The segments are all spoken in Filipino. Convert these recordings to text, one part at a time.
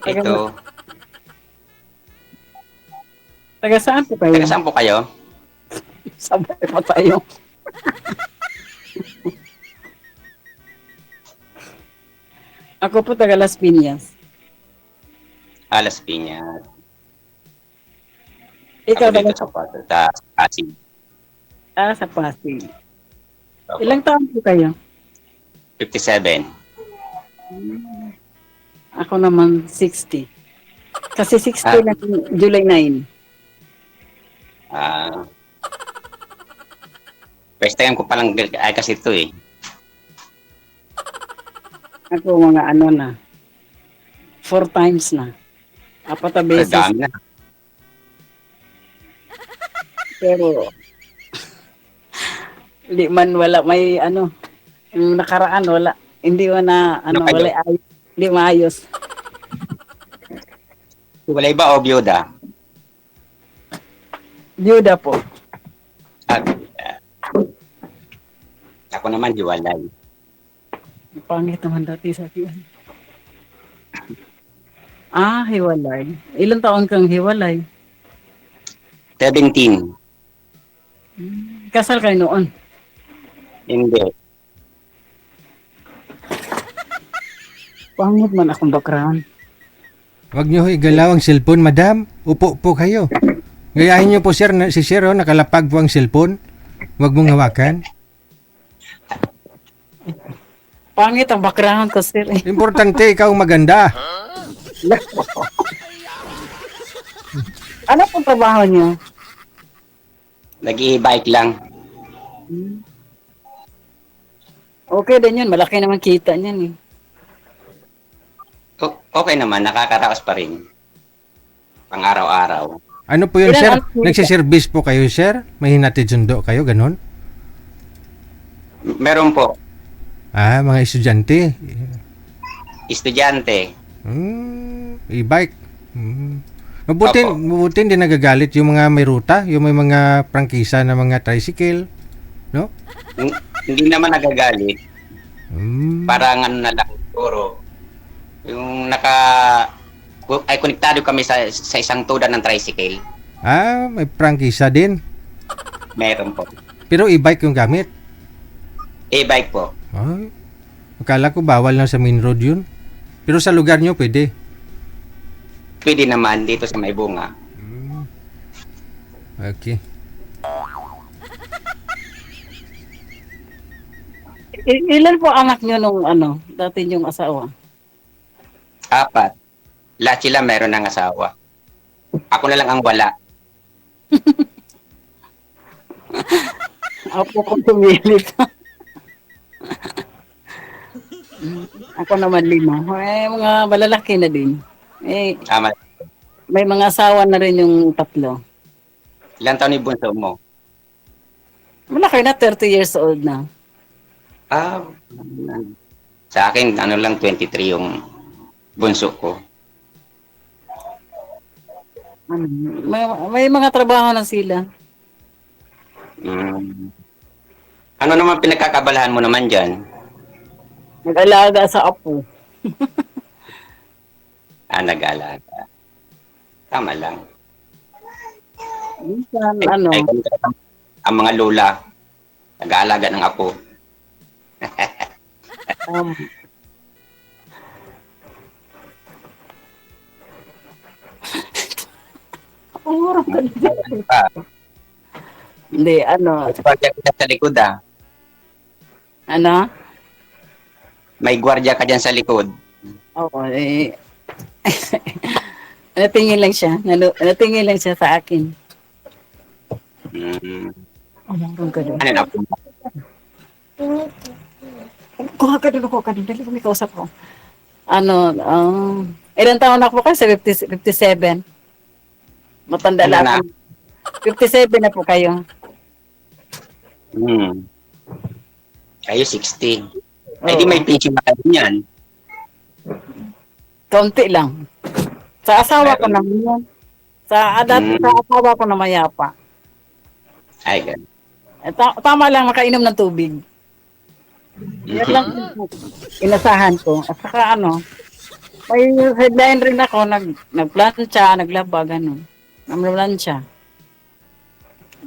Taga, Ito. taga saan po kayo? Taga saan po kayo? Sabay pa tayo. Ako po taga Las Piñas. Las Piñas. Ikaw Ako taga dito sa Pasig. sa Pasig. Opo. Ilang taon po kayo? 57. Ako naman 60. Kasi 60 Ah, lang July 9. ah, first time ko palang ay kasi ito eh. Ako mga ano na, 4 times na. Apat na Ang beses. dami na. Pero, hindi man wala may ano, yung nakaraan wala. Hindi mo na, Ano ano, kayo? wala ayos. Hindi maayos. Walay ba o byuda? Byuda po. Ah, ako naman hiwalay. Pangit naman dati sa akin. Hiwalay. Ilang taon kang hiwalay? 17. Kasal kayo noon. Hindi. Pangit man akong background. Huwag niyo igalaw ang cellphone, madam. Upo po kayo. Gayahin niyo po, sir, si sir, oh, nakalapag po ang cellphone. Huwag mong hawakan. Pangit ang background ko, sir. Importante, ikaw maganda. Ano pong trabaho niyo? Nag-i-bike lang. Okay din yun. Malaki naman kita niyan eh. Okay naman, nakakaraos pa rin. Pang araw-araw. Ano po yun, Ilan sir? ang kita? Nagsiservice po kayo, sir? May hinatid sundo kayo, ganun? Meron po, Mga estudyante. estudyante. E-bike. Mabuti, Opo. mabuti hindi nagagalit yung mga may ruta, yung may mga prangkisa na mga tricycle. No? Hindi naman nagagalit. Mm. Parang ano na lang, siguro. Yung ay konektado kami sa isang tudan ng tricycle. May prangkisa din. Meron po. Pero e-bike yung gamit. E-bike po. Ay, akala ko bawal lang sa main road yun. Pero sa lugar nyo, pwede. Pwede naman dito sa may bunga. Okay. Ilan po anak niyo nung ano, dati yung asawa? 4. Lahat sila meron ng asawa. Ako na lang ang wala. Ako kung tumilit. Ako naman 5. Mga balalaki na din. Tama. May mga asawa na rin yung 3. Ilang taon ni bunso mo? Malaki na, 30 years old na. Ah, sa akin, ano lang, 23 yung bunso ko. May mga trabaho na sila. Ano naman pinagkakabalahan mo naman dyan? Nag-alaga sa apo. Nag-alaga. Tama lang. Minsan, Ay, ang mga lola, nag-aalaga ng apo. um, Puro ka na. Hindi, Gwardiya ka dyan sa likod ano? May gwardiya ka dyan sa likod. Oo, natingin lang siya. Natingin lang siya sa akin. Umurong ka doon. Ano na po? Kuha ka doon. Dali ko may kausap ko. Ilang taon na po kayo? Sa 57. Matanda Ano lang na? ako. 57 na po kayo. Kayo 60. Ay di may pension na kayo niyan. Kaunti lang. Sa asawa ko naman yan. Sa asawa ko na mayapa. Ay, ganun. Tama lang makainom ng tubig. Yan lang inasahan ko. At saka May headline rin ako, nagplancha, naglaba, ganun. Namlansya.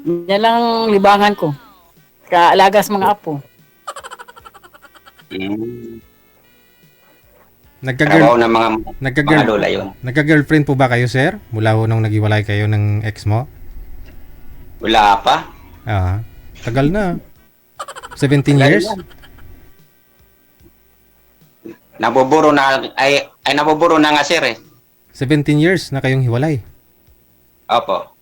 Yan lang libangan ko. Kaalagas mga apo. Mm. Nagka-girl, Trabaho ng mga nagka-girl, lola yun. nagka-girlfriend po ba kayo, sir? Mula ho nung naghiwalay kayo ng ex mo? Wala pa. Ah, tagal na. 17 years? Nabuburo na, ay nabuburo na nga sir eh. 17 years na kayong hiwalay. Opo.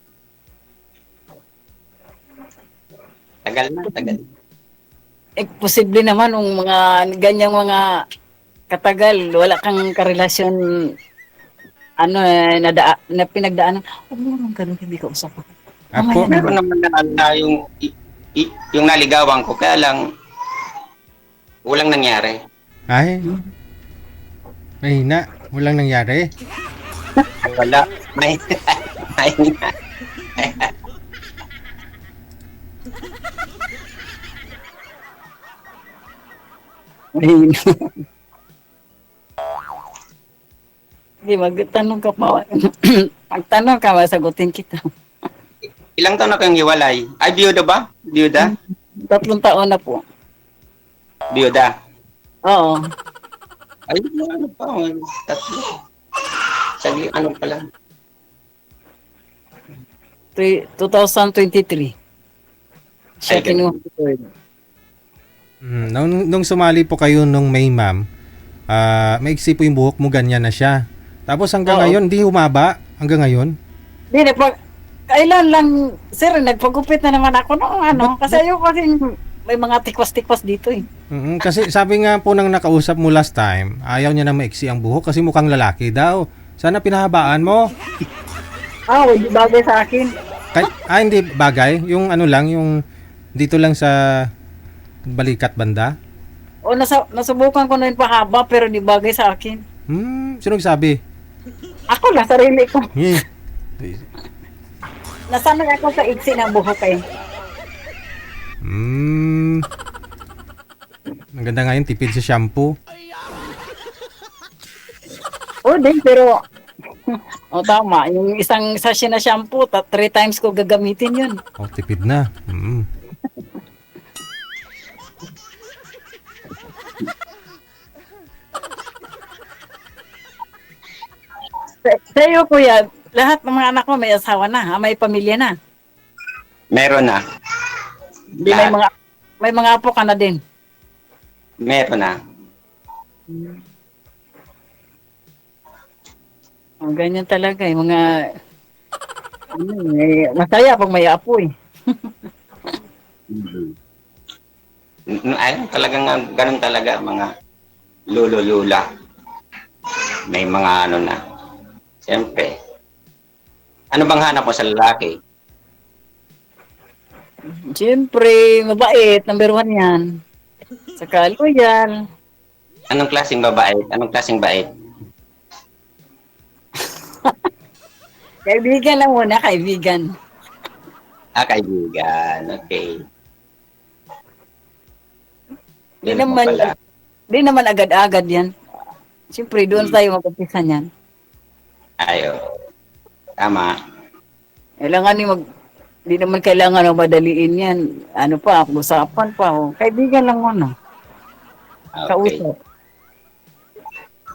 Tagal na, tagal. Posible naman yung mga ganyang mga katagal, wala kang karelasyon na pinagdaanan. Huwag mo naman ganun, hindi ka usapan. Apo, Meron naman na yung naligawan ko, kaya lang walang nangyari. ay, mahina. Walang nangyari. Wala. May, may, Ayun. Hindi, magtanong ka pa. Magtanong ka, masagutin kita. ilang taon na kayong hiwalay? Ay, biyuda ba? Biyuda? 3 taon na po. Biyuda. Oo. Ay, ano pa? Tatlo. Sagli, ano pala? 2023. Siya Ay, kinuha ganun. ko. Nung sumali po kayo nung May, ma'am, maiksi po yung buhok mo, ganyan na siya. Tapos hanggang Oo. ngayon, di humaba. Hanggang ngayon. Hindi, kailan lang, sir, nagpagupit na naman ako noong ano. Kasi ayoko kasi may mga tikwas-tikwas dito eh. Kasi sabi nga po nang nakausap mo last time, ayaw niya na maiksi ang buhok kasi mukhang lalaki daw. Sana pinahabaan mo. Hindi bagay sa akin. Hindi bagay. Yung ano lang, yung dito lang sa balikat banda. O nasubukan ko na yung pahaba pero di bagay sa akin. Sino nagsabi? Ako lang, sarili ko. Eh. Nasanay ako sa iksi ng buhok eh. Ang ganda ngayon, tipid sa shampoo. Din, pero tama. Yung isang sachet na shampoo, 3 times ko gagamitin yun. Tipid na. Sa'yo, kuya, lahat ng mga anak mo may asawa na, may pamilya na. Meron na. Di may mga apo ka na din. Meron na. Ganyan talaga yung mga masaya pag may apo eh. Ay, talagang ganun talaga mga lolo-lula. May mga ano na. Siyempre. Ano bang hanap mo sa lalaki? Siyempre, mabait, number 1 yan. Saka loyal. Anong klaseng babae? Anong klaseng bait? Kaibigan lang muna, kaibigan. Kaibigan. Okay. Di Yun mo pala. naman agad-agad yan. Siyempre, doon tayo mag-umpisa niyan. Ayo. Tama. Di naman kailangan madaliin yan. Ano pa, usapan pa. Kaibigan lang muna. Okay. Kausap.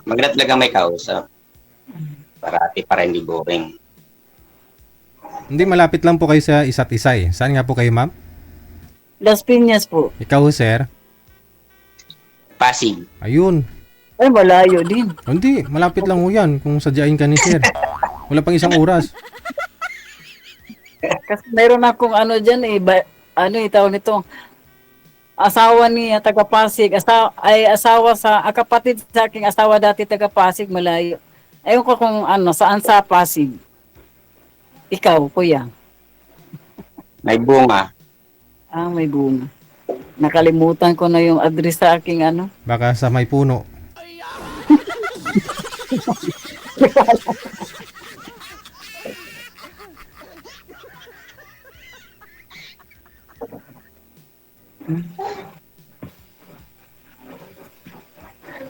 Maganda talaga may kausap. Parati para hindi boring. Hindi, malapit lang po kayo sa isa't isa eh. Saan nga po kayo, ma'am? Las Piñas po. Ikaw, sir? Pasig. Ayun. Ay, malayo din. Hindi, malapit lang ho yan kung sadyain ka ni sir. Wala pang isang oras. Kasi mayroon akong ano dyan eh. Tawag nito. Asawa niya, taga Pasig. Kapatid sa aking asawa dati taga Pasig, malayo. Ayun ko kung saan sa Pasig. Ikaw, kuya. May bunga. May bunga. Nakalimutan ko na yung address sa aking Baka sa may puno.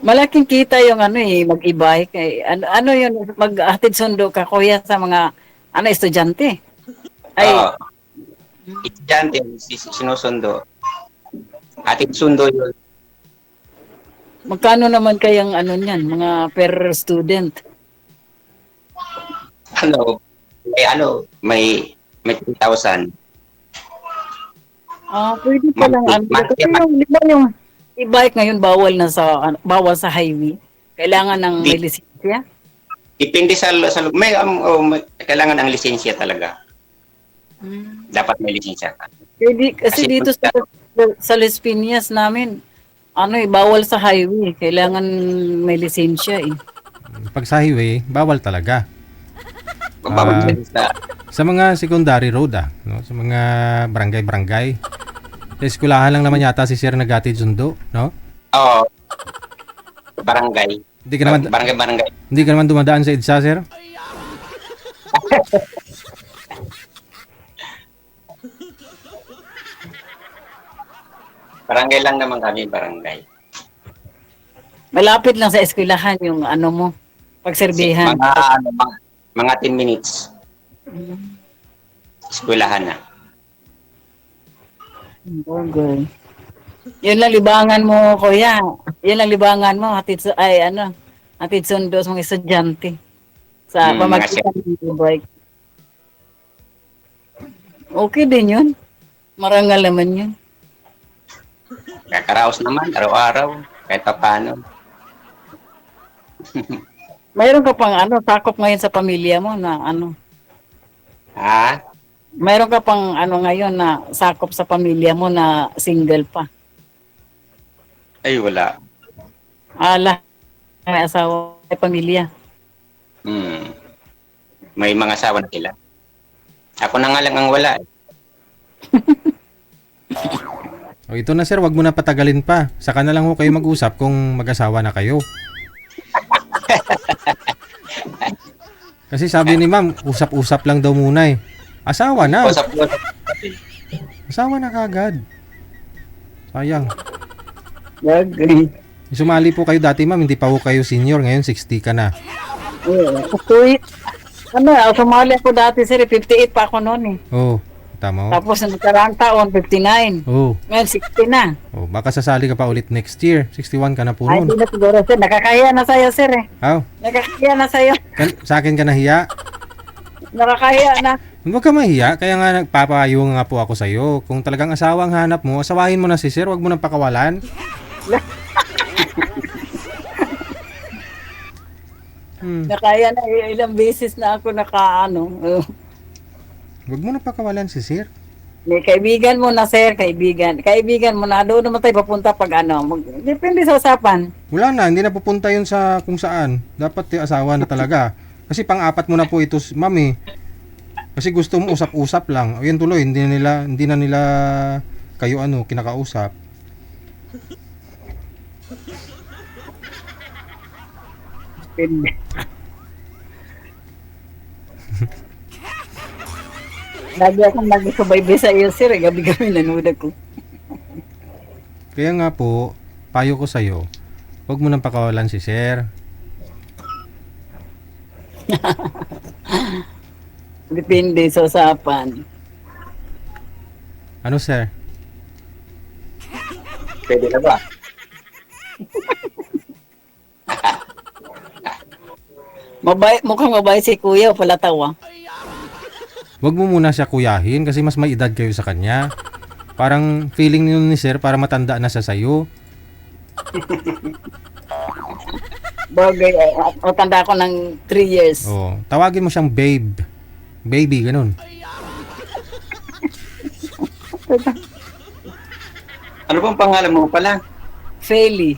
Malaking kita yung ano mag-e-bike. Ano yun, mag-hatid sundo ka kuya sa mga estudyante. Ay, Oo. Estudyante, sinusundo. Atid sundo yun. magkano naman kayang niyan, mga per student? May 3,000. Pwede pa lang kasi di ba yung e-bike ngayon bawal sa highway. Kailangan ng may lisensya. Depende sa kailangan ang lisensya talaga. Dapat may lisensya ka. Kasi dito sa Las Piñas namin, bawal sa highway. Kailangan may lisensya eh. Pag sa highway, bawal talaga. Bawal Sa mga secondary road no? Sa mga barangay-barangay. Sa eskwelahan lang naman yata si Sir naghatid sundo, no? Oo. Barangay. Hindi ka naman Barangay. hindi ka naman dumadaan sa EDSA, Sir? Barangay lang naman kami, barangay. Malapit lang sa eskwelahan yung mo, pagserbihan. Mga 10 minutes. Eskwelahan na. Okay. Yun lang libangan mo, kuya. Yun lang libangan mo, hatid sundo sa mga estudyante. Sa pamagitan ng bike. Okay din yun. Marangal naman yun. Kakaraos naman, araw-araw. Kahit pa paano. Mayroon ka pang sakop ngayon sa pamilya mo na Ha? mayroon ka pang ngayon na sakop sa pamilya mo na single pa. Ay, wala. May asawa, may pamilya. May mga asawa na sila. Ako na nga lang ang wala. O ito na, Sir, wag mo na patagalin pa. Saka na lang ho kayo mag-usap kung mag-asawa na kayo. Kasi sabi ni Ma'am, usap-usap lang daw muna eh. Asawa na. Asawa na kagad. Sayang. Agree. Sumali po kayo dati, Ma'am, hindi pa ho kayo senior. Ngayon 60 ka na. Sumali ako dati, sir, 58 pa ako noon eh. Oh, tama ho. Tapos nakaraang taon, 59. Oh. Ngayon, 60 na. Oh, baka sasali ka pa ulit next year. 61 ka na po Ay, noon. hindi na siguro, sir. Nakakahiya na sa'yo, sir eh. Aw, Nakakahiya na sa'yo. sa akin ka nahiya. Nakakahiya na. Huwag ka mahiya, kaya nga nagpapayo nga po ako sa'yo. Kung talagang asawa ang hanap mo, asawahin mo na si Sir, huwag mo nang pakawalan. Nakaya na ilang beses na ako Huwag mo nang pakawalan si Sir. May kaibigan mo na, sir, kaibigan mo na, doon naman tayo papunta pag depende sa usapan. Wala na, hindi na pupunta yun sa kung saan. Dapat asawa na talaga. Kasi pang-apat mo na po ito, Mami. Kasi gusto mo usap-usap lang. Ayun tuloy, hindi na nila kayo kinakausap. Depende. Lagi akong nagsubaybay sa iyo, sir. Gabi-gabi nanood ako. Kaya nga po, payo ko sa'yo, huwag mo nang pakawalan si Sir. Depende sa usapan. Ano, Sir? Pwede na ba? Mukhang mabait si kuya, pala tawa. Huwag mo muna siya kuyahin kasi mas may edad kayo sa kanya. Parang feeling niyo ni Sir para matanda na siya sa'yo. Bagay, tanda ko ng 3 years. Oh, tawagin mo siyang babe. Baby, ganun. Ano bang pangalan mo pala? Feli.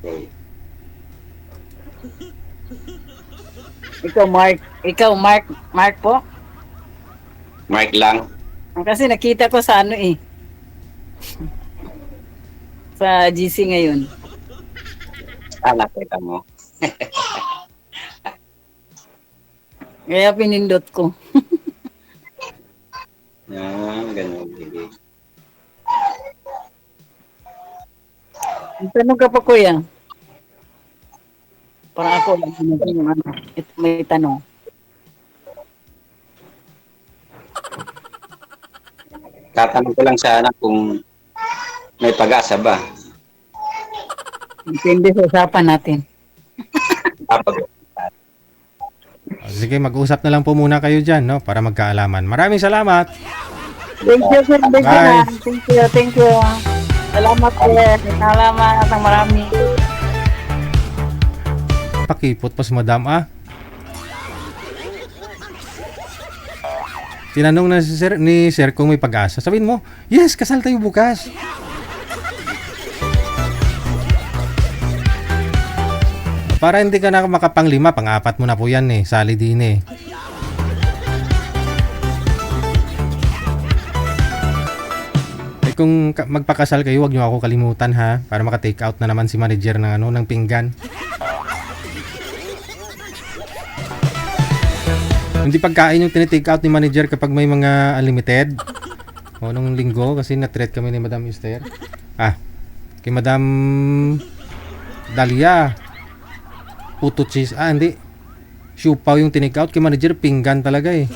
Okay. Ikaw, Mark po? Mark lang. Kasi nakita ko sa sa GC ngayon. Nakita mo. Kaya pinindot ko. Ganun. Sige. Tanong ka pa, kuya. Para ako, yung ano, may tanong. Tatanong ko lang sana kung may pag-asa ba. Depende sa usapan natin. Kapag Sige, mag-usap na lang po muna kayo dyan, no? Para magkaalaman. Maraming salamat. Thank you, sir. Bye. Thank you, thank you. Salamat, sir. Salamat ang marami. Pakipot pa si madam, ah. Tinanong na ni sir kung may pag-asa. Sabihin mo, yes, kasal tayo bukas. Para hindi ka na makapanglima, pang-apat mo na po yan eh. Sali din eh. Kung magpakasal kayo, wag nyo ako kalimutan ha. Para maka-take out na naman si manager ng, ng pinggan. Hindi pagkain yung tinitake out ni manager kapag may mga unlimited. O nung linggo kasi na-treat kami ni Madam Esther. Kay Madam Dalia. Puto cheese. Hindi. Siupaw yung tinake out kay manager. Pinggan talaga eh.